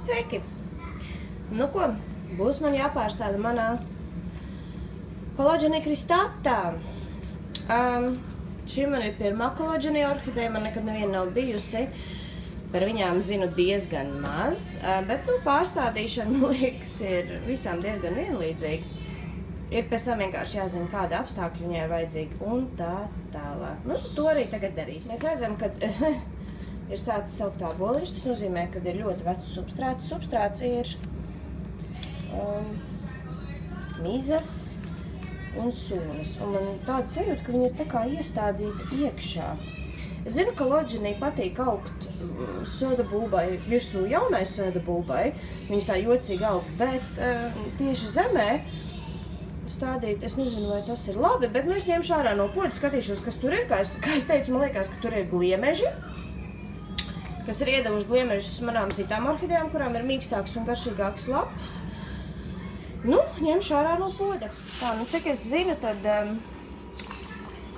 Sveiki! Nu ko, būs man jāpārstāda manā kolāģenija kristātā. Šī man ir pirmā kolāģenija orhideja, man nekad neviena nav bijusi. Par viņām zinu diezgan maz, bet pārstādīšana, man liekas, ir visām diezgan vienlīdzīga. Ir pēc tam vienkārši jāzina, kāda apstākļa viņai ir vajadzīga un tā tālāk. Nu, to arī tagad darīs. Mēs redzam, ka ir sācis saukt āboliņš, tas nozīmē, ka ir ļoti vecs substrāts. Substrāts ir mizas un sūnas. Un man tāda sajūta, ka viņa ir tā kā iestādīta iekšā. Es zinu, ka loģenī patīk augt soda bulbai, virsū jaunai soda bulbai. Viņas tā jocīgi aug, bet tieši zemē stādīt, es nezinu, vai tas ir labi, bet es ņemšu ārā no poda, skatīšos, kas tur ir. Kā es teicu, man liekas, ka tur ir gliemeži, kas ir iedevuši gliemežus manām citām orhidejām, kurām ir mīkstāks un garšīgāks lapas. Nu, ņemšu ārā no poda. Tā, nu, cik es zinu, tad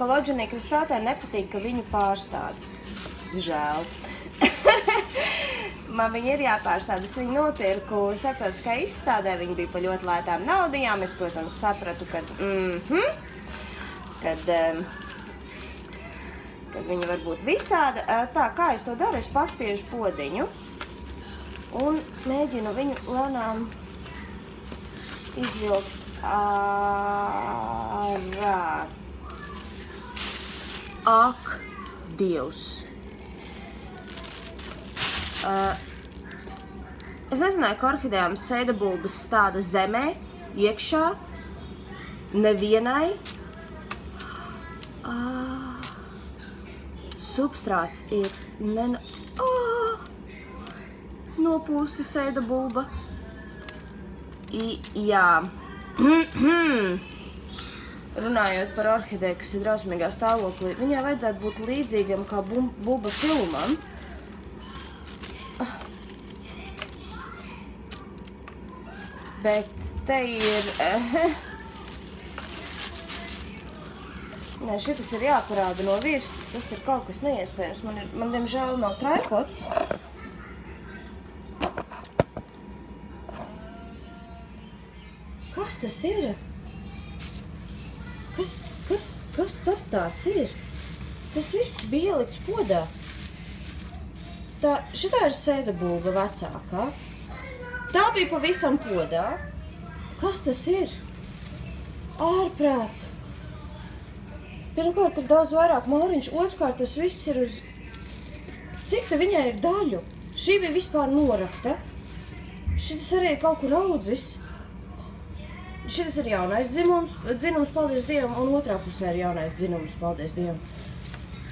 kolāģenija kristātē nepatīk, ka viņu pārstāda. Žēl. Man viņa ir jāpārstāda. Es viņu nopirku starptautiskā izstādē, viņa bija pa ļoti lētām naudiņām. Es, protams, sapratu, kad viņa var būt visāda. Tā, kā es to daru, es paspiežu podiņu un mēģinu viņu lēnām izvilkt ārā. Ak, Dievs! Es nezināju, ka orhidejām seidabulbas stāda zemē, iekšā, nevienai. Substrāts ir nopūsi seidabulba. Jā. Runājot par orhideju, kas ir drausmīgā stāvoklī, viņai vajadzētu būt līdzīgam kā bulba filmam. Bet te ir... Nē, šitas ir jāparāda no virsmas, tas ir kaut kas neiespējams. Man diemžēl nav tripods. Kas tas ir? Kas tas tāds ir? Tas viss bija ielikts podā. Šitā ir seidabulba vecākā. Tā bija pavisam podā. Kas tas ir? Ārprāts. Pirmkārt ir daudz vairāk mauriņš, otrkārt tas viss ir uz... Cik te viņai ir daļu? Šī bija vispār norakta. Šitas arī ir kaut kur audzis. Šitas ir jaunais dzinums, paldies Dievam, un otrā pusē ir jaunais dzinums, paldies Dievam.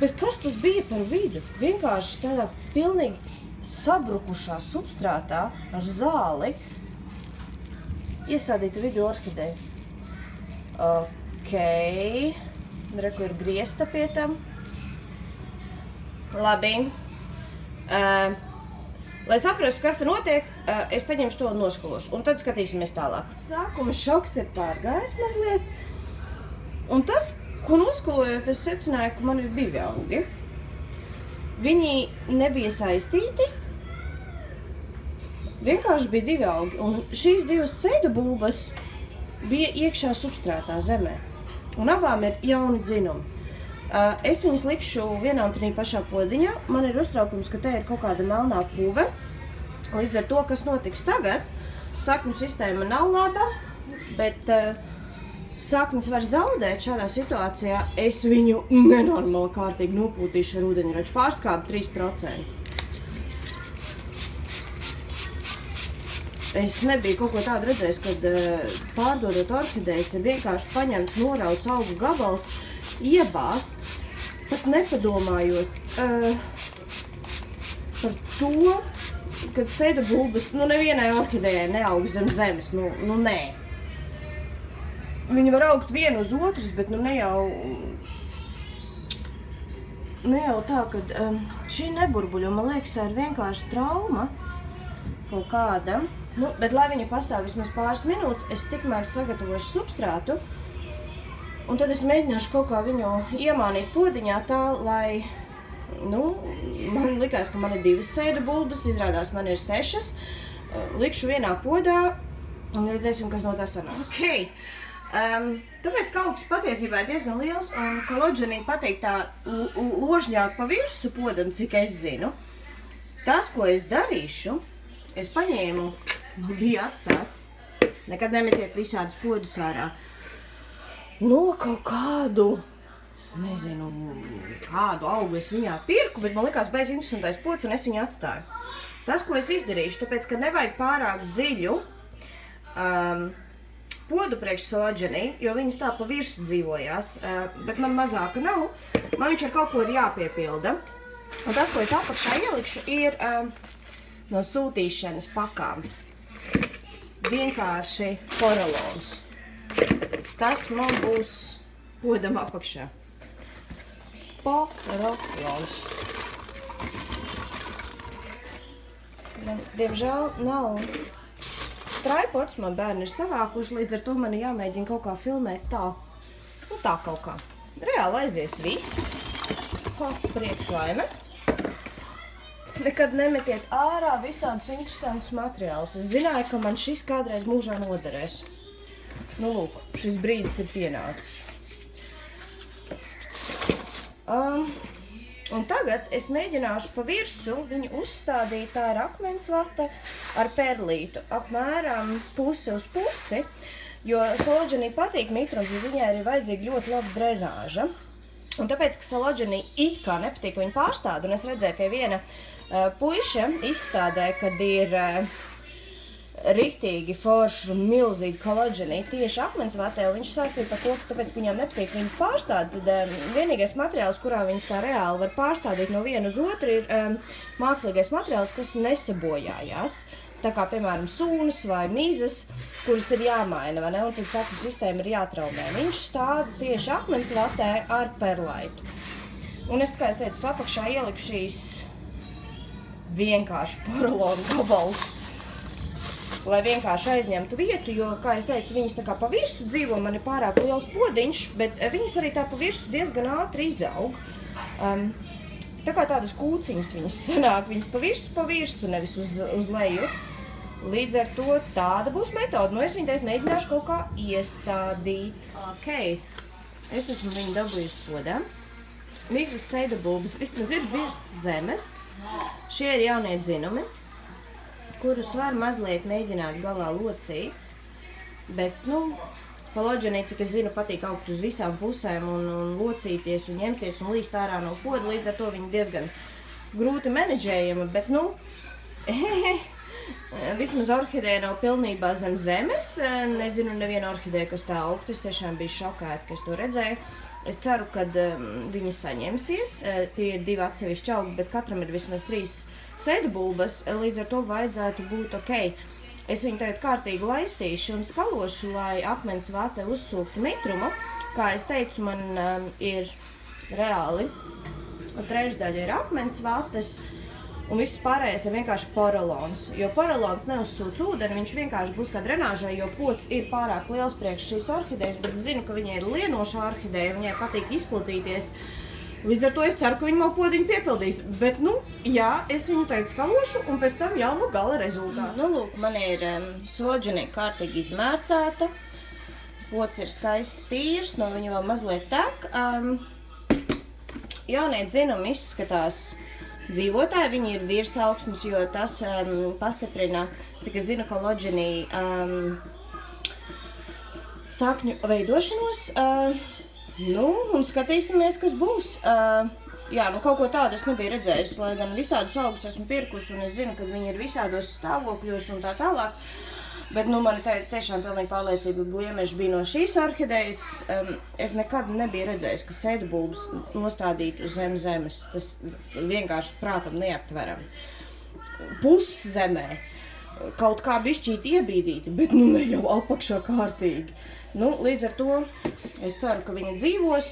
Bet kas tas bija par vidu? Vienkārši tādā pilnīgi sabrukušā substrātā ar zāli iestādīta vidu orhideja. Okei. Reku ir griesta pie tam. Labi. Lai saprastu, kas te notiek, es paņemšu to un noskalošu. Un tad skatīsimies tālāk. Sākuma šoks ir pārgājis mazliet. Un tas, ko noskalojot, es secināju, ka man ir divi augi. Viņi nebija saistīti. Vienkārši bija divi augi. Un šīs divas seidabulbas bija iekšā substrātā zemē. Un abām ir jauni dzinumi. Es viņus likšu vienā un tādā pašā podiņā. Man ir uztraukums, ka te ir kaut kāda melnā puve. Līdz ar to, kas notiks tagad, sakņu sistēma nav laba, bet saknes var zaudēt šādā situācijā. Es viņu nenormāli kārtīgi nopūtīšu ar ūdeņraču pārskābu 3%. Es nebiju kaut ko tādu redzējis, kad pārdodot orhidejas ir vienkārši paņemts, norauts augu gabals, iebāsts, pat nepadomājot par to, kad seidabulbas, nevienai orhidejai neaug zem zemes, nē. Viņi var augt vienu uz otras, bet ne jau tā, kad šī neburbuļo, man liekas, tā ir vienkārši trauma kaut kāda. Bet, lai viņa pastāv vismaz pāris minūtes, es tikmēr sagatavošu substrātu, un tad es mēģināšu kaut kā viņu iemānīt podiņā tā, lai man likās, ka man ir 2 seidabulbas, izrādās man ir 6. likšu vienā podā un redzēsim, kas no tā sanāks. Okay. Tāpēc, ka augsts patiesībā ir diezgan liels un kolodženī patīk tā ložņāk pa virsu podam, cik es zinu. Tas, ko es darīšu, es paņēmu, bija atstāts, nekad nemetiet visādus podus ārā, no kaut kādu, nezinu, kādu augu es viņā pirku, bet man likās bez interesantais pods un es viņu atstāju. Tas, ko es izdarīšu, tāpēc, ka nevajag pārāk dziļu podu priekš salodženī, jo viņas tā pa virsu dzīvojās, bet man mazāka nav, man viņš ar kaut ko ir jāpiepilda. Un tas, ko es apakšā ielikšu, ir no sūtīšanas pakām. Vienkārši porolons. Tas man būs podam apakšā. Porolons. Diemžēl nav traipods, man bērni ir savākuši, līdz ar to man ir jāmēģina kaut kā filmēt tā. Nu tā kaut kā. Reāli aizies viss. Prieks laime. Nekad nemetiet ārā visādus interesantus materiālus. Es zināju, ka man šis kādreiz mūžā noderēs. Nu, lūk, šis brīdis ir pienācis. Un tagad es mēģināšu pa virsu viņu uzstādīt, tā ir akmensvate ar perlītu, apmēram pusi uz pusi, jo salodženī patīk mitrums, jo viņai ir vajadzīga ļoti laba drenāža. Un tāpēc, ka salodženī it kā nepatīk viņu pārstādi, un es redzēju, ka viena puiša izstādē, kad ir riktīgi forši un milzīgi kolodženī tieši akmensvatē, un viņš sāstīja par to, ka tāpēc, ka viņām nepatīk viņas pārstādi, tad vienīgais materiāls, kurā viņas tā reāli var pārstādīt no vienu uz otru, ir mākslīgais materiāls, kas nesabojājās. Tā kā, piemēram, sūnas vai mizas, kuras ir jāmaina, vai ne? Un tad sakru sistēma ir jātraumē. Viņš stāda tieši akmensvatē ar perlaitu. Un es, kā es teicu, apakšā ieliku šīs vienkārši porolonu gabalus, lai vienkārši aizņemtu vietu, jo, kā es teicu, viņas tā kā pa virsu dzīvo, man ir pārāk liels podiņš, bet viņas arī tā pa virsu diezgan ātri izaug. Tā kā tādas kūciņas viņas sanāk, viņas pa virsu, nevis uz leju. Līdz ar to tāda būs metode. Nu, es viņu teikt mēģināšu kaut kā iestādīt. Ok, es esmu viņu dabūjusi podā. Visas seidabulbas vismaz ir virs zemes. Šie ir jaunie dzinumi, kurus var mazliet mēģināt galā locīt. Bet, nu, kolodženī, cik es zinu, patīk augt uz visām pusēm un locīties un ņemties un līst ārā no poda. Līdz ar to viņi diezgan grūti menedžējami, bet, nu, vismaz orhideja nav pilnībā zem zemes. Nezinu nevienu orhideju, kas tā augtu. Es tiešām biju šokēta, ka es to redzēju. Es ceru, ka viņi saņemsies. Tie ir 2 atsevišķi augi, bet katram ir vismaz 3 seidabulbas. Līdz ar to vajadzētu būt ok. Es viņu tagad kārtīgi laistīšu un skalošu, lai akmensvate uzsūktu mitrumu. Kā es teicu, man ir reāli 3/3 ir akmensvates, un viss pārējais ir vienkārši porolons. Jo porolons neuzsūc ūdeni, viņš vienkārši būs kā drenāžai, jo pods ir pārāk liels priekš šīs orhidejas, bet es zinu, ka viņai ir lienoša orhideja, viņai patīk izplatīties. Līdz ar to es ceru, ka viņi man podiņu piepildīs. Bet, nu, jā, es viņu tagad skalošu, un pēc tam jau nu gala rezultāts. Nu, lūk, man ir salodženī kārtīgi izmērcēta. Pods ir skaists tīrs, no viņa vēl mazliet tek. Jaunie dzinumi izskatās dzīvotāji, viņi ir virsaugsmes, jo tas pastiprina, cik es zinu, kolodženī sakņu veidošanos. Nu, un skatīsimies, kas būs. Jā, nu kaut ko tādu es nebiju redzējusi, lai gan visādus augus esmu pirkusi, un es zinu, ka viņi ir visādos stāvokļos un tā tālāk. Bet, nu, man ir tiešām pilnīgi pārliecība, ka gliemeži bija no šīs orhidejas. Es nekad nebiju redzējis, ka seidabulbas nostādītu zem zemes. Tas vienkārši prātam neaptveram. Puszemē kaut kā bišķīt iebīdīti, bet, nu, ne jau apakšā kārtīgi. Nu, līdz ar to es ceru, ka viņa dzīvos.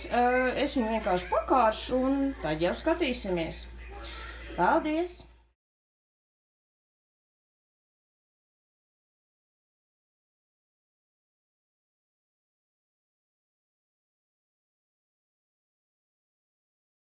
Es viņu vienkārši pakāršu un tad jau skatīsimies. Paldies!